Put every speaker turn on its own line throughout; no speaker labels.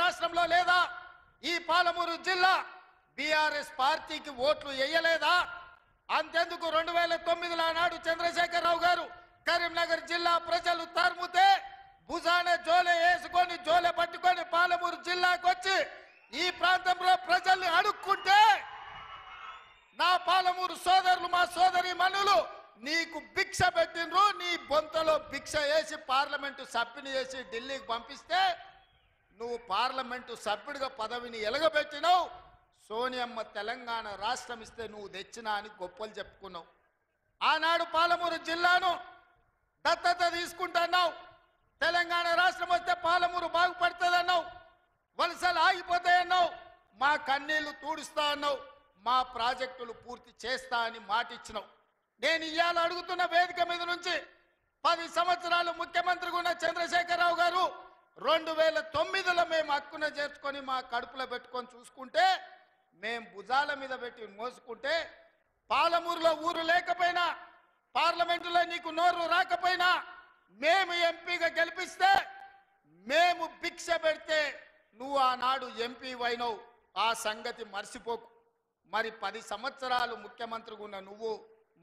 రాష్ట్రంలో లేదా? ఈ పాలమూరు జిల్లా బీఆర్ఎస్ పార్టీకి ఓట్లు వేయలేదా? అంతెందుకు 2009లో నాడు చంద్రశేఖరరావు గారు కరీంనగర్ జిల్లా ప్రజలు తరుముతే భుజాన జోలె వేసుకొని జోలె పట్టుకొని పాలమూరు జిల్లాకు వచ్చి ఈ ప్రాంతంలో ప్రజల్ని అడుక్కుంటే నా పాలమూరు సోదరులు మా సోదరి మనులు నీకు భిక్ష పెట్టినరు. నీ బొంతలో భిక్ష వేసి పార్లమెంటు సభ్యుని చేసి ఢిల్లీకి పంపిస్తే నువ్వు పార్లమెంటు సభ్యుడిగా పదవిని ఎలగబెట్టినావు. సోనియమ్మ తెలంగాణ రాష్ట్రం ఇస్తే నువ్వు తెచ్చినా అని గొప్పలు చెప్పుకున్నావు. ఆనాడు పాలమూరు జిల్లాను దత్తత తీసుకుంటున్నావు. తెలంగాణ రాష్ట్రం వస్తే పాలమూరు బాగుపడుతుందన్నావు. వలసలు ఆగిపోతాయన్నావు. మా కన్నీళ్లు తూడుస్తా అన్నావు. మా ప్రాజెక్టులు పూర్తి చేస్తా అని మాటిచ్చినావు. నేను ఇవాళ అడుగుతున్న వేదిక మీద నుంచి 10 సంవత్సరాలు ముఖ్యమంత్రిగా ఉన్న చంద్రశేఖరరావు గారు 2009లో మేము హక్కున చేర్చుకొని మా కడుపులో పెట్టుకొని చూసుకుంటే మేము భుజాల మీద పెట్టి మోసుకుంటే పాలమూరులో ఊరు లేకపోయినా పార్లమెంటులో నీకు నోరు రాకపోయినా మేము ఎంపీగా గెలిపిస్తే మేము భిక్ష పెడితే నువ్వు ఆనాడు ఎంపీ అయినవు. ఆ సంగతి మర్చిపోకు. మరి 10 సంవత్సరాలు ముఖ్యమంత్రిగా ఉన్న నువ్వు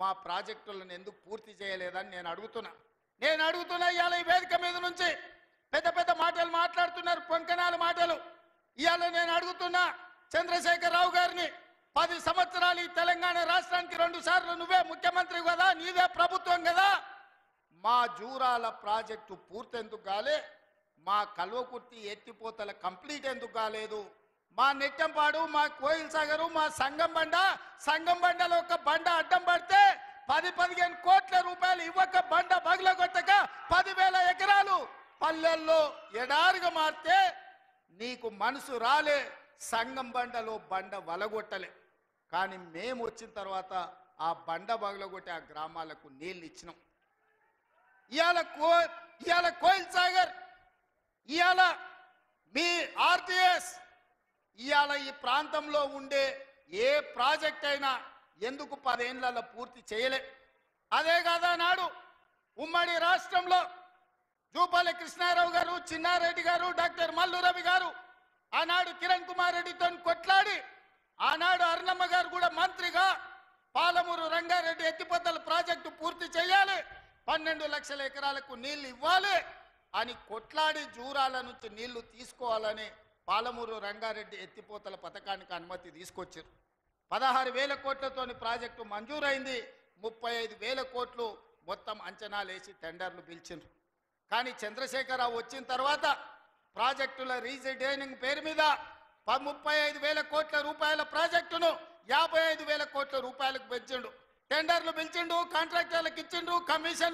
మా ప్రాజెక్టులను ఎందుకు పూర్తి చేయలేదని నేను అడుగుతున్నా. ఇవాళ ఈ వేదిక మీద నుంచి పెద్ద పెద్ద మాటలు మాట్లాడుతున్నారు, పొంకనాల మాటలు. ఇవాళ నేను అడుగుతున్నా చంద్రశేఖరరావు గారిని, 10 సంవత్సరాలు ఈ తెలంగాణ రాష్ట్రానికి 2 సార్లు నువ్వే ముఖ్యమంత్రి కదా, నీదే ప్రభుత్వం కదా, మా జూరాల ప్రాజెక్టు పూర్తి ఎందుకు కాలే? మా కల్వకుర్తి ఎత్తిపోతల కంప్లీట్ ఎందుకు కాలేదు? మా నెట్టంపాడు, మా కోయిల్ సాగరు, మా సంగం బండలో ఒక బండ అడ్డం పడితే 10-15 కోట్ల రూపాయలు ఇవ్వక బండ బగలగొట్టక 10,000 ఎకరాలు పల్లెల్లో ఎడారిగా మారితే నీకు మనసు రాలే. సంగం బండలో బండ వలగొట్టలే. కానీ మేము వచ్చిన తర్వాత ఆ బండ బగలగొట్టి ఆ గ్రామాలకు నీళ్ళు ఇచ్చినాం. ఇవాళ కోయిల్ సాగర్, ఇవాళ మీ ఆర్టీఎస్, ఇవాళ ఈ ప్రాంతంలో ఉండే ఏ ప్రాజెక్ట్ అయినా ఎందుకు 10 ఏళ్లలో పూర్తి చేయలే? అదే కాదా నాడు ఉమ్మడి రాష్ట్రంలో జూపల్లి కృష్ణారావు గారు, చిన్నారెడ్డి గారు, డాక్టర్ మల్లు రవి గారు ఆనాడు కిరణ్ కుమార్ రెడ్డితో కొట్లాడి ఆనాడు అరుణమ్మ గారు కూడా మంత్రిగా పాలమూరు రంగారెడ్డి ఎత్తిపోతల ప్రాజెక్టు పూర్తి చేయాలి, 12 లక్షల ఎకరాలకు నీళ్లు ఇవ్వాలి అని కొట్లాడి జూరాల నుంచి నీళ్లు తీసుకోవాలని పాలమూరు రంగారెడ్డి ఎత్తిపోతల పథకానికి అనుమతి తీసుకొచ్చారు. 16,000 కోట్లతోని ప్రాజెక్టు మంజూరైంది. 35,000 కోట్లు మొత్తం అంచనాలు వేసి టెండర్లు పిలిచిండ్రు. కానీ చంద్రశేఖరరావు వచ్చిన తర్వాత ప్రాజెక్టుల రీజైనింగ్ పేరు మీద 35,000 కోట్ల రూపాయల ప్రాజెక్టును 55,000 కోట్ల రూపాయలకు పెంచిండు. టెండర్లు పిలిచిండు, కాంట్రాక్టర్లకు ఇచ్చిండు, కమిషన్లు